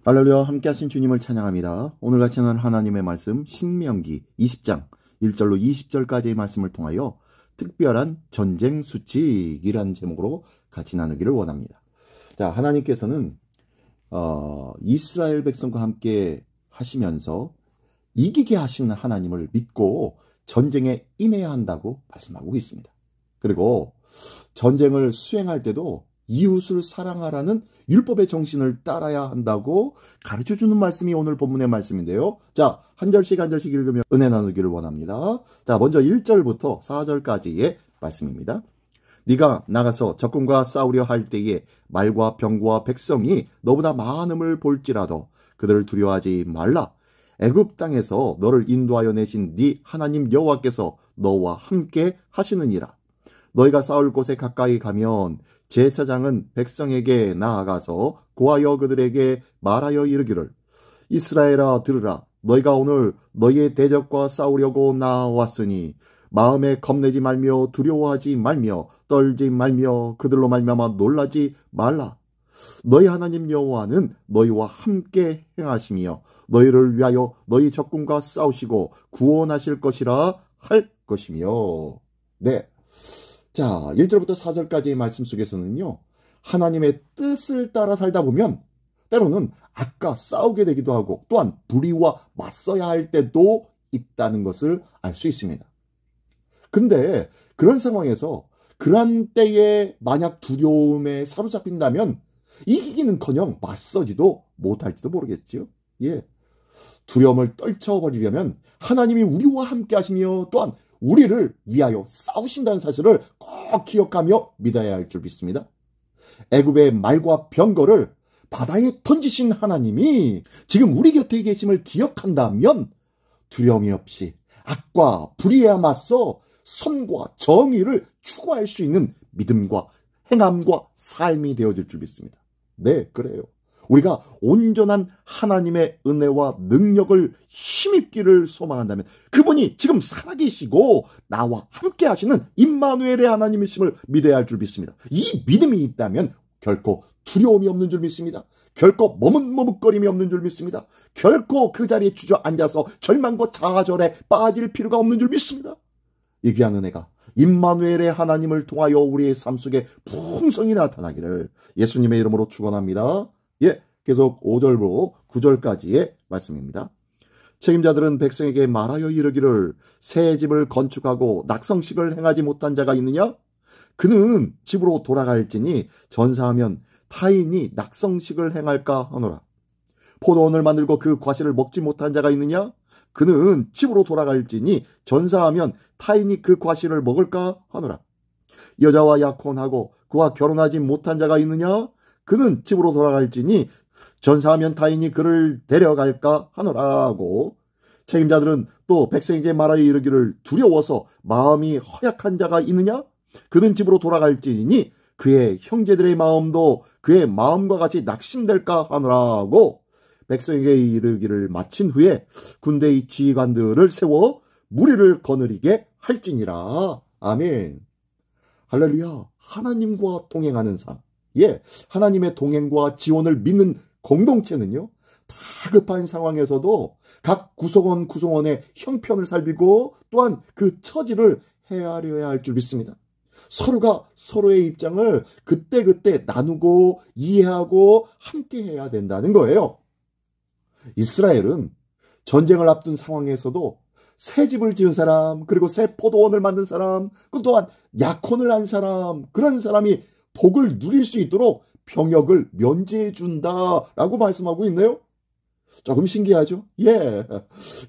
할렐루야, 함께 하신 주님을 찬양합니다. 오늘 같이 하는 하나님의 말씀 신명기 20장 1절로 20절까지의 말씀을 통하여 특별한 전쟁 수칙이라는 제목으로 같이 나누기를 원합니다. 자, 하나님께서는 이스라엘 백성과 함께 하시면서 이기게 하시는 하나님을 믿고 전쟁에 임해야 한다고 말씀하고 있습니다. 그리고 전쟁을 수행할 때도 이웃을 사랑하라는 율법의 정신을 따라야 한다고 가르쳐주는 말씀이 오늘 본문의 말씀인데요. 자, 한 절씩 읽으며 은혜 나누기를 원합니다. 자, 먼저 1절부터 4절까지의 말씀입니다. 네가 나가서 적군과 싸우려 할 때에 말과 병거와 백성이 너보다 많음을 볼지라도 그들을 두려워하지 말라. 애굽 땅에서 너를 인도하여 내신 네 하나님 여호와께서 너와 함께 하시느니라. 너희가 싸울 곳에 가까이 가면 제사장은 백성에게 나아가서 고하여 그들에게 말하여 이르기를 이스라엘아 들으라. 너희가 오늘 너희의 대적과 싸우려고 나왔으니 마음에 겁내지 말며 두려워하지 말며 떨지 말며 그들로 말미암아 놀라지 말라. 너희 하나님 여호와는 너희와 함께 행하시며 너희를 위하여 너희 적군과 싸우시고 구원하실 것이라 할 것이며. 네. 자, 1절부터 4절까지의 말씀 속에서는요, 하나님의 뜻을 따라 살다 보면 때로는 악과 싸우게 되기도 하고 또한 불의와 맞서야 할 때도 있다는 것을 알 수 있습니다. 근데 그런 상황에서 그런 때에 만약 두려움에 사로잡힌다면 이기기는커녕 맞서지도 못할지도 모르겠지요. 예. 두려움을 떨쳐버리려면 하나님이 우리와 함께 하시며 또한 우리를 위하여 싸우신다는 사실을 꼭 기억하며 믿어야 할 줄 믿습니다. 애굽의 말과 병거를 바다에 던지신 하나님이 지금 우리 곁에 계심을 기억한다면 두려움이 없이 악과 불의에 맞서 선과 정의를 추구할 수 있는 믿음과 행함과 삶이 되어질 줄 믿습니다. 네, 그래요. 우리가 온전한 하나님의 은혜와 능력을 힘입기를 소망한다면 그분이 지금 살아계시고 나와 함께 하시는 임마누엘의 하나님이심을 믿어야 할 줄 믿습니다. 이 믿음이 있다면 결코 두려움이 없는 줄 믿습니다. 결코 머뭇머뭇거림이 없는 줄 믿습니다. 결코 그 자리에 주저앉아서 절망과 좌절에 빠질 필요가 없는 줄 믿습니다. 이 귀한 은혜가 임마누엘의 하나님을 통하여 우리의 삶 속에 풍성히 나타나기를 예수님의 이름으로 축원합니다. 예, 계속 5절로 9절까지의 말씀입니다. 책임자들은 백성에게 말하여 이르기를 새 집을 건축하고 낙성식을 행하지 못한 자가 있느냐? 그는 집으로 돌아갈지니 전사하면 타인이 낙성식을 행할까 하노라. 포도원을 만들고 그 과실을 먹지 못한 자가 있느냐? 그는 집으로 돌아갈지니 전사하면 타인이 그 과실을 먹을까 하노라. 여자와 약혼하고 그와 결혼하지 못한 자가 있느냐? 그는 집으로 돌아갈지니 전사하면 타인이 그를 데려갈까 하노라고. 책임자들은 또 백성에게 말하여 이르기를 두려워서 마음이 허약한 자가 있느냐? 그는 집으로 돌아갈지니 그의 형제들의 마음도 그의 마음과 같이 낙심될까 하노라고. 백성에게 이르기를 마친 후에 군대의 지휘관들을 세워 무리를 거느리게 할지니라. 아멘. 할렐루야. 하나님과 동행하는 삶. 예, 하나님의 동행과 지원을 믿는 공동체는요, 다급한 상황에서도 각 구성원의 형편을 살피고 또한 그 처지를 헤아려야 할 줄 믿습니다. 서로가 서로의 입장을 그때그때 나누고 이해하고 함께 해야 된다는 거예요. 이스라엘은 전쟁을 앞둔 상황에서도 새 집을 지은 사람, 그리고 새 포도원을 만든 사람, 그 또한 약혼을 한 사람, 그런 사람이 복을 누릴 수 있도록 병역을 면제해 준다라고 말씀하고 있네요. 조금 신기하죠? 예.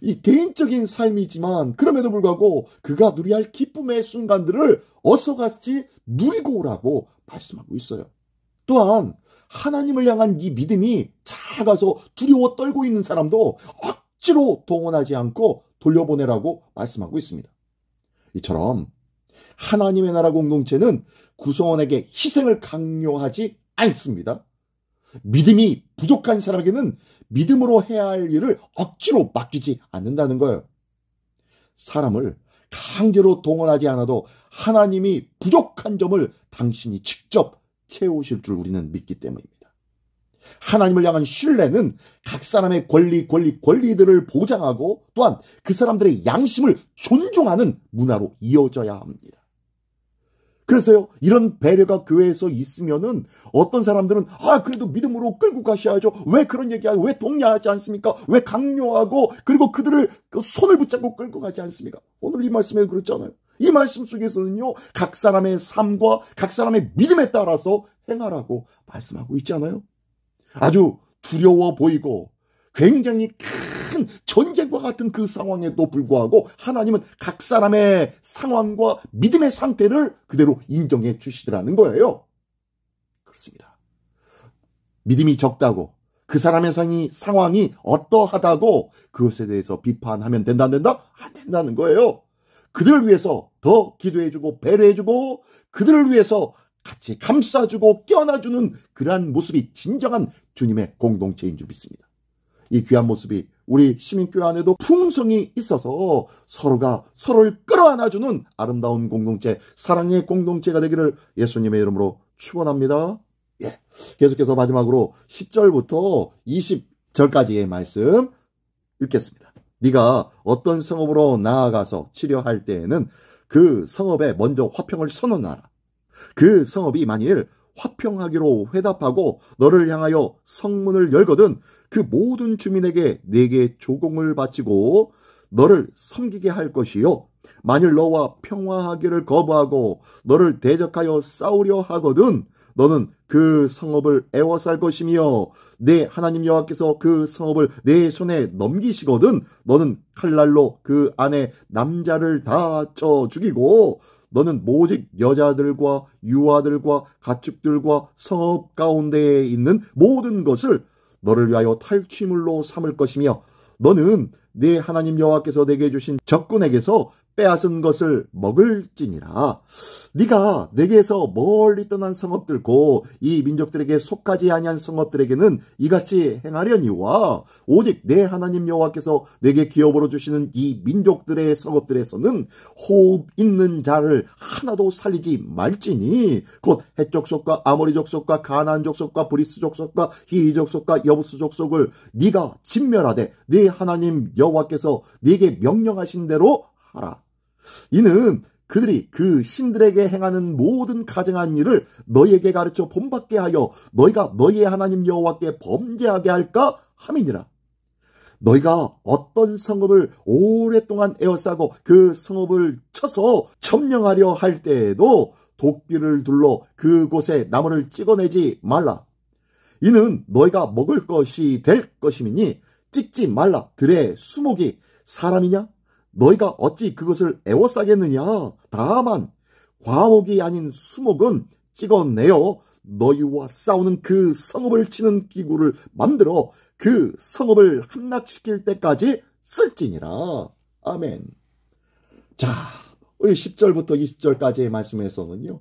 이 개인적인 삶이지만 그럼에도 불구하고 그가 누려야 할 기쁨의 순간들을 어서같이 누리고 오라고 말씀하고 있어요. 또한 하나님을 향한 이 믿음이 작아서 두려워 떨고 있는 사람도 억지로 동원하지 않고 돌려보내라고 말씀하고 있습니다. 이처럼 하나님의 나라 공동체는 구성원에게 희생을 강요하지 않습니다. 믿음이 부족한 사람에게는 믿음으로 해야 할 일을 억지로 맡기지 않는다는 거예요. 사람을 강제로 동원하지 않아도 하나님이 부족한 점을 당신이 직접 채우실 줄 우리는 믿기 때문입니다. 하나님을 향한 신뢰는 각 사람의 권리들을 보장하고 또한 그 사람들의 양심을 존중하는 문화로 이어져야 합니다. 그래서요, 이런 배려가 교회에서 있으면은 어떤 사람들은 그래도 믿음으로 끌고 가셔야죠. 왜 그런 얘기하고 왜 독려하지 않습니까? 왜 강요하고 그리고 그들을 손을 붙잡고 끌고 가지 않습니까? 오늘 이 말씀에 그렇잖아요. 이 말씀 속에서는요, 각 사람의 삶과 각 사람의 믿음에 따라서 행하라고 말씀하고 있잖아요. 아주 두려워 보이고 굉장히 큰 전쟁과 같은 그 상황에도 불구하고 하나님은 각 사람의 상황과 믿음의 상태를 그대로 인정해 주시더라는 거예요. 그렇습니다. 믿음이 적다고 그 사람의 상황이 어떠하다고 그것에 대해서 비판하면 된다 안 된다? 안 된다는 거예요. 그들을 위해서 더 기도해주고 배려해주고 그들을 위해서 같이 감싸주고 껴안아주는 그러한 모습이 진정한 주님의 공동체인 줄 믿습니다. 이 귀한 모습이 우리 시민교회 안에도 풍성이 있어서 서로가 서로를 끌어안아주는 아름다운 공동체, 사랑의 공동체가 되기를 예수님의 이름으로 축원합니다. 계속해서 마지막으로 10절부터 20절까지의 말씀 읽겠습니다. 네가 어떤 성읍으로 나아가서 치료할 때에는 그 성읍에 먼저 화평을 선언하라. 그 성읍이 만일 화평하기로 회답하고 너를 향하여 성문을 열거든 그 모든 주민에게 네게 조공을 바치고 너를 섬기게 할 것이요. 만일 너와 평화하기를 거부하고 너를 대적하여 싸우려 하거든 너는 그 성읍을 애워쌀 것이며 내 하나님 여호와께서 그 성읍을 내 손에 넘기시거든 너는 칼날로 그 안에 남자를 다 쳐 죽이고 너는 오직 여자들과 유아들과 가축들과 성읍 가운데에 있는 모든 것을 너를 위하여 탈취물로 삼을 것이며 너는 네 하나님 여호와께서 내게 주신 적군에게서 빼앗은 것을 먹을지니라. 네가 내게서 멀리 떠난 성읍들고 이 민족들에게 속하지 아니한 성읍들에게는 이같이 행하려니와 오직 내 하나님 여호와께서 내게 기업으로 주시는 이 민족들의 성읍들에서는 호흡 있는 자를 하나도 살리지 말지니 곧 헷 족속과 아모리 족속과 가나안 족속과 브리스 족속과 히위 족속과 여부스 족속을 네가 진멸하되 네 하나님 여호와께서 네게 명령하신 대로 하라. 이는 그들이 그 신들에게 행하는 모든 가증한 일을 너희에게 가르쳐 본받게 하여 너희가 너희의 하나님 여호와께 범죄하게 할까 함이니라. 너희가 어떤 성읍을 오랫동안 에워싸고 그 성읍을 쳐서 점령하려 할 때에도 도끼를 둘러 그곳에 나무를 찍어내지 말라. 이는 너희가 먹을 것이 될 것이니 찍지 말라. 들의 수목이 사람이냐? 너희가 어찌 그것을 애워싸겠느냐? 다만 과목이 아닌 수목은 찍어내어 너희와 싸우는 그 성읍을 치는 기구를 만들어 그 성읍을 함락시킬 때까지 쓸지니라. 아멘. 자, 우리 10절부터 20절까지의 말씀에서는요,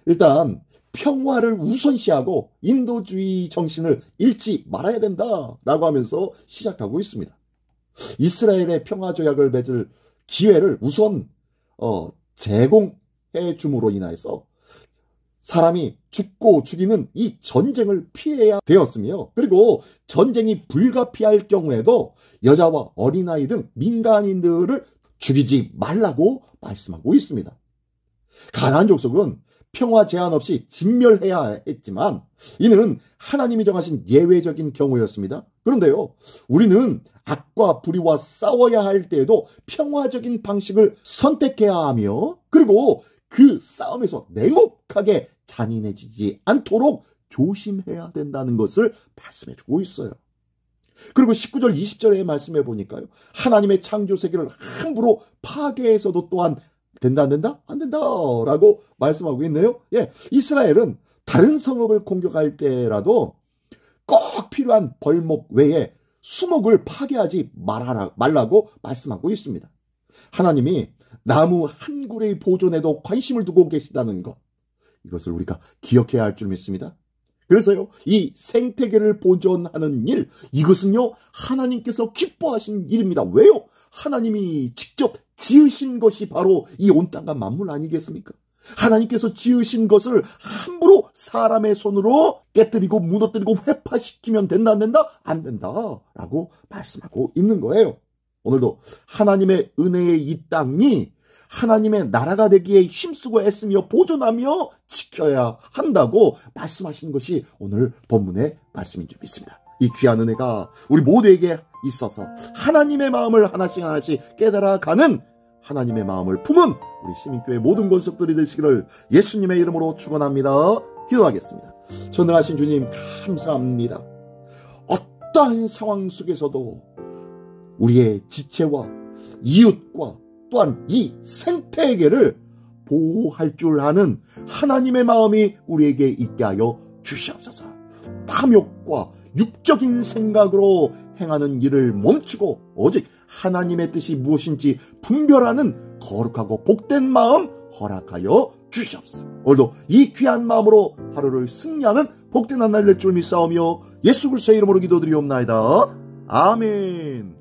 일단 평화를 우선시하고 인도주의 정신을 잃지 말아야 된다라고 하면서 시작하고 있습니다. 이스라엘의 평화조약을 맺을 기회를 우선 제공해 줌으로 인해서 사람이 죽고 죽이는 이 전쟁을 피해야 되었으며 그리고 전쟁이 불가피할 경우에도 여자와 어린아이 등 민간인들을 죽이지 말라고 말씀하고 있습니다. 가나안 족속은 평화 제한 없이 진멸해야 했지만 이는 하나님이 정하신 예외적인 경우였습니다. 그런데요, 우리는 악과 불의와 싸워야 할 때에도 평화적인 방식을 선택해야 하며 그리고 그 싸움에서 냉혹하게 잔인해지지 않도록 조심해야 된다는 것을 말씀해주고 있어요. 그리고 19절 20절에 말씀해 보니까요, 하나님의 창조 세계를 함부로 파괴해서도 또한 된다 안 된다? 안 된다 라고 말씀하고 있네요. 이스라엘은 다른 성읍을 공격할 때라도 꼭 필요한 벌목 외에 수목을 파괴하지 말라고 말씀하고 있습니다. 하나님이 나무 한 그루의 보존에도 관심을 두고 계시다는 것, 이것을 우리가 기억해야 할 줄 믿습니다. 그래서요, 이 생태계를 보존하는 일, 이것은요 하나님께서 기뻐하신 일입니다. 왜요? 하나님이 직접 지으신 것이 바로 이 온 땅과 만물 아니겠습니까? 하나님께서 지으신 것을 함부로 사람의 손으로 깨뜨리고 무너뜨리고 회파시키면 된다 안 된다? 안 된다 라고 말씀하고 있는 거예요. 오늘도 하나님의 은혜의 이 땅이 하나님의 나라가 되기에 힘쓰고 애쓰며 보존하며 지켜야 한다고 말씀하시는 것이 오늘 본문의 말씀인 줄 믿습니다. 이 귀한 은혜가 우리 모두에게 있어서 하나님의 마음을 하나씩 깨달아가는 하나님의 마음을 품은 우리 시민교회 모든 권속들이 되시기를 예수님의 이름으로 축원합니다. 기도하겠습니다. 전능하신 주님 감사합니다. 어떠한 상황 속에서도 우리의 지체와 이웃과 또한 이 생태계를 보호할 줄 아는 하나님의 마음이 우리에게 있게 하여 주시옵소서. 탐욕과 육적인 생각으로 행하는 일을 멈추고 오직 하나님의 뜻이 무엇인지 분별하는 거룩하고 복된 마음 허락하여 주시옵소서. 오늘도 이 귀한 마음으로 하루를 승리하는 복된 한 날 될 줄 믿사오며 예수 그리스도의 이름으로 기도드리옵나이다. 아멘.